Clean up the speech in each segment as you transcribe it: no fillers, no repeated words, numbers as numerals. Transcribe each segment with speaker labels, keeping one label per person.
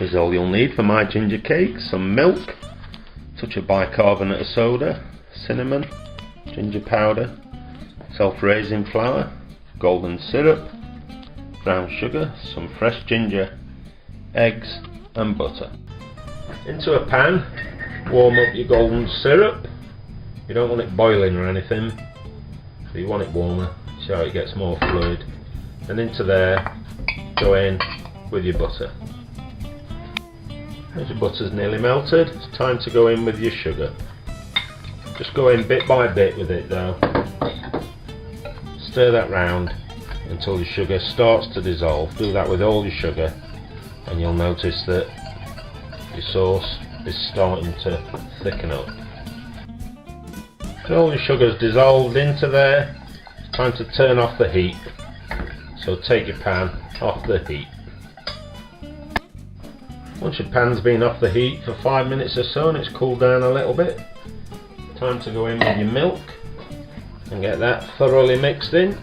Speaker 1: is all you'll need for my ginger cake. Some milk, touch of bicarbonate of soda, cinnamon, ginger powder, self-raising flour, golden syrup, brown sugar, some fresh ginger, eggs and butter. Into a pan, warm up your golden syrup. You don't want it boiling or anything, so you want it warmer, so it gets more fluid. And into there, go in with your butter. As your butter's nearly melted, it's time to go in with your sugar. Just go in bit by bit with it though. Stir that round until your sugar starts to dissolve. Do that with all your sugar and you'll notice that your sauce is starting to thicken up. When all your sugar's dissolved into there, it's time to turn off the heat. So take your pan off the heat. Once your pan's been off the heat for 5 minutes or so and it's cooled down a little bit, time to go in with your milk and get that thoroughly mixed in.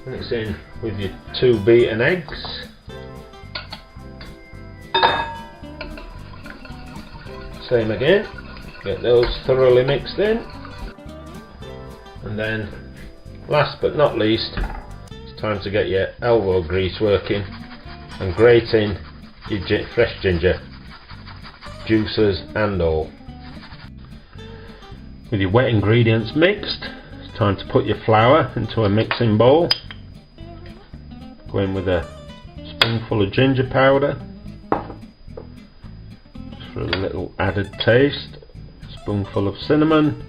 Speaker 1: Mix in with your 2 beaten eggs. Same again, get those thoroughly mixed in. And then, last but not least, it's time to get your elbow grease working and grate in your fresh ginger, juices and all. With your wet ingredients mixed, it's time to put your flour into a mixing bowl. Go in with a spoonful of ginger powder, just for a little added taste, a spoonful of cinnamon,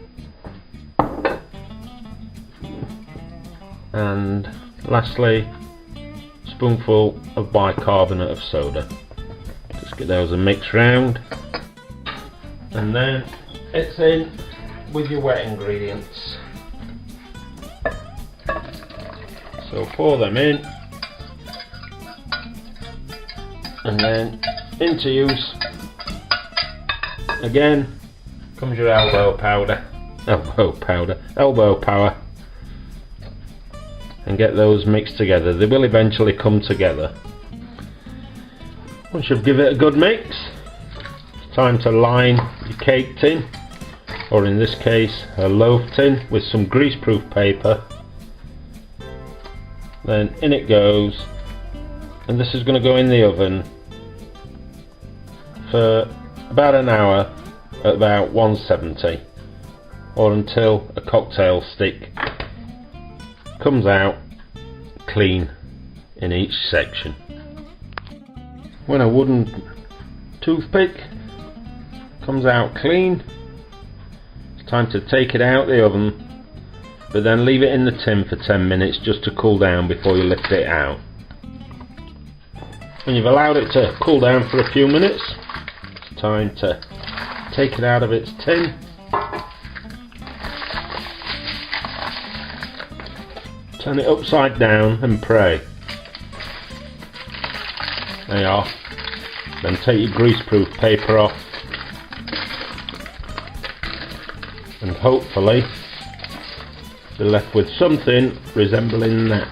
Speaker 1: and lastly, a spoonful of bicarbonate of soda. Just get those and mix round, and then it's in with your wet ingredients. So pour them in, and then into use again comes your elbow power, and get those mixed together. They will eventually come together. Once you've given it a good mix, it's time to line your cake tin, or in this case a loaf tin, with some greaseproof paper. Then in it goes, and this is going to go in the oven for about an hour at about 170, or until a cocktail stick comes out clean in each section. When a wooden toothpick comes out clean, it's time to take it out the oven, but then leave it in the tin for 10 minutes just to cool down before you lift it out. When you've allowed it to cool down for a few minutes, it's time to take it out of its tin. Turn it upside down and pray. There you are. Then take your greaseproof paper off, and hopefully be left with something resembling that.